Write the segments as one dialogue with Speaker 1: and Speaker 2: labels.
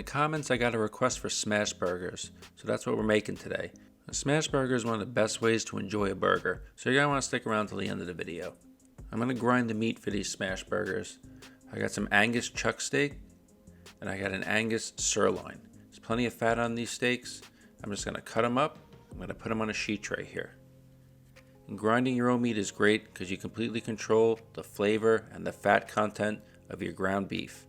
Speaker 1: the comments I got a request for smash burgers, so that's what we're making today. A smash burger is one of the best ways to enjoy a burger, so you're going to want to stick around till the end of the video. I'm going to grind the meat for these smash burgers. I got some Angus chuck steak, and I got an Angus sirloin. There's plenty of fat on these steaks. I'm just going to cut them up. I'm going to put them on a sheet tray here. And grinding your own meat is great because you completely control the flavor and the fat content of your ground beef.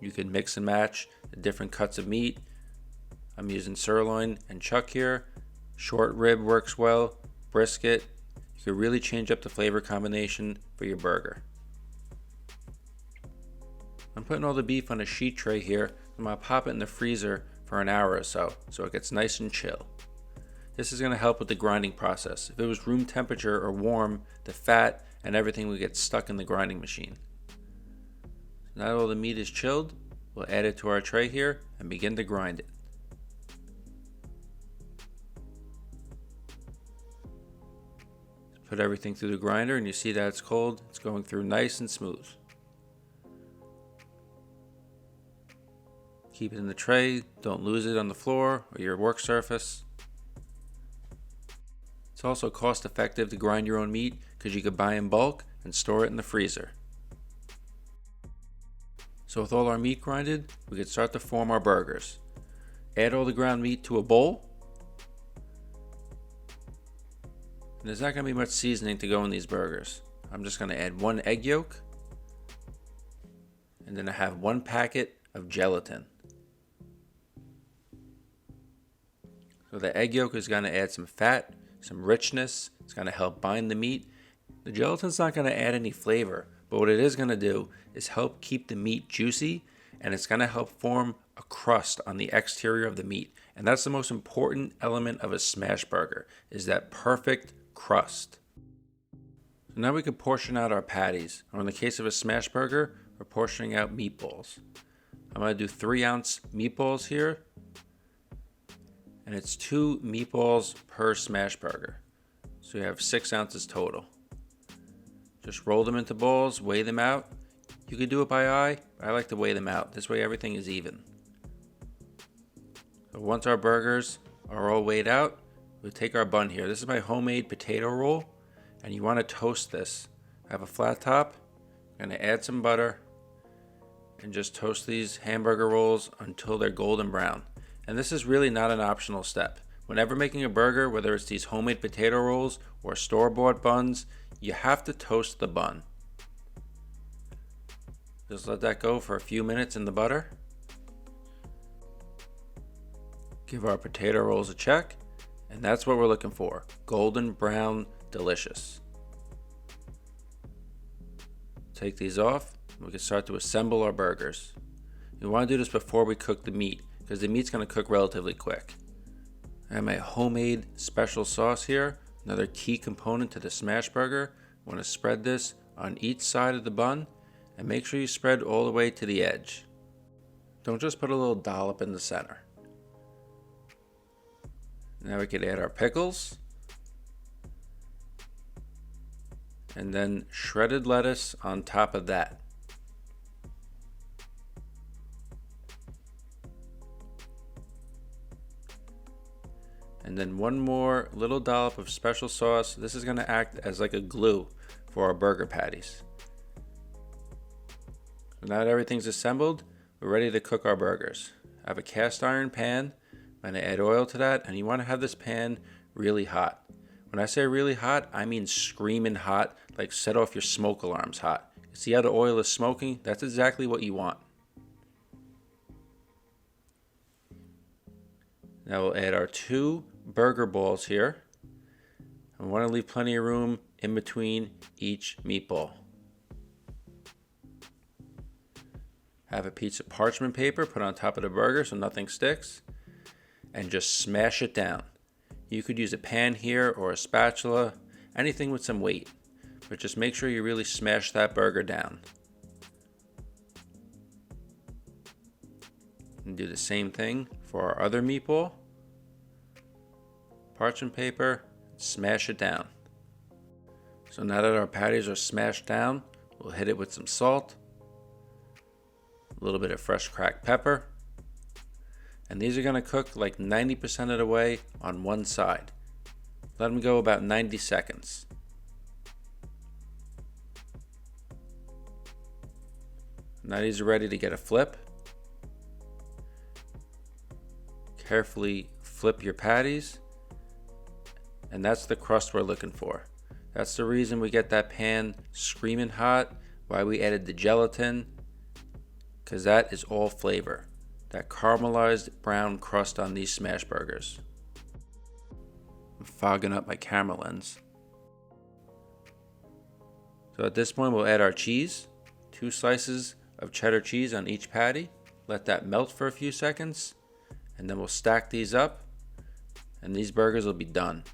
Speaker 1: You can mix and match the different cuts of meat. I'm using sirloin and chuck here. Short rib works well, brisket. You can really change up the flavor combination for your burger. I'm putting all the beef on a sheet tray here. I'm going to pop it in the freezer for an hour or so it gets nice and chill. This is going to help with the grinding process. If it was room temperature or warm, the fat and everything would get stuck in the grinding machine. Now that all the meat is chilled, we'll add it to our tray here and begin to grind it. Put everything through the grinder and you see that it's cold. It's going through nice and smooth. Keep it in the tray, don't lose it on the floor or your work surface. It's also cost effective to grind your own meat because you could buy in bulk and store it in the freezer. So with all our meat grinded, we can start to form our burgers. Add all the ground meat to a bowl. And there's not going to be much seasoning to go in these burgers. I'm just going to add 1 egg yolk. And then I have 1 packet of gelatin. So the egg yolk is going to add some fat, some richness. It's going to help bind the meat. The gelatin's not going to add any flavor, but what it is going to do is help keep the meat juicy, and it's going to help form a crust on the exterior of the meat. And that's the most important element of a smash burger, is that perfect crust. So now we can portion out our patties, or in the case of a smash burger, we're portioning out meatballs. I'm going to do 3-ounce meatballs here, and it's 2 meatballs per smash burger. So you have 6 ounces total. Just roll them into balls, weigh them out. You could do it by eye, but I like to weigh them out. This way everything is even. So once our burgers are all weighed out, we'll take our bun here. This is my homemade potato roll, and you want to toast this. I have a flat top. I'm going to add some butter and just toast these hamburger rolls until they're golden brown. And this is really not an optional step. Whenever making a burger, whether it's these homemade potato rolls or store-bought buns, you have to toast the bun. Just let that go for a few minutes in the butter. Give our potato rolls a check, and that's what we're looking for. Golden brown, delicious. Take these off, and we can start to assemble our burgers. You want to do this before we cook the meat, because the meat's going to cook relatively quick. I have my homemade special sauce here, another key component to the smash burger. I want to spread this on each side of the bun, and make sure you spread all the way to the edge. Don't just put a little dollop in the center. Now we could add our pickles, and then shredded lettuce on top of that. And then 1 more little dollop of special sauce. This is going to act as like a glue for our burger patties. So now that everything's assembled, we're ready to cook our burgers. I have a cast iron pan. I'm going to add oil to that, and you want to have this pan really hot. When I say really hot, I mean screaming hot, like set off your smoke alarms hot. You see how the oil is smoking? That's exactly what you want. Now we'll add our 2 burger balls here. I want to leave plenty of room in between each meatball. Have a piece of parchment paper put on top of the burger so nothing sticks, and just smash it down. You could use a pan here or a spatula, anything with some weight, but just make sure you really smash that burger down. And do the same thing for our other meatball. Parchment paper, smash it down. So now that our patties are smashed down, we'll hit it with some salt, a little bit of fresh cracked pepper. And these are going to cook like 90% of the way on one side. Let them go about 90 seconds. Now these are ready to get a flip. Carefully flip your patties. And that's the crust we're looking for. That's the reason we get that pan screaming hot, why we added the gelatin, because that is all flavor. That caramelized brown crust on these smash burgers. I'm fogging up my camera lens. So at this point we'll add our cheese. 2 slices of cheddar cheese on each patty. Let that melt for a few seconds. And then we'll stack these up. And these burgers will be done.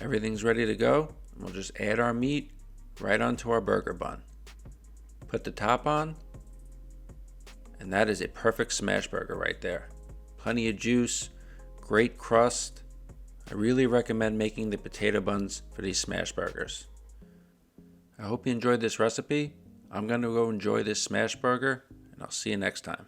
Speaker 1: Everything's ready to go. And we'll just add our meat right onto our burger bun. Put the top on. And that is a perfect smash burger right there. Plenty of juice, great crust. I really recommend making the potato buns for these smash burgers. I hope you enjoyed this recipe. I'm going to go enjoy this smash burger, and I'll see you next time.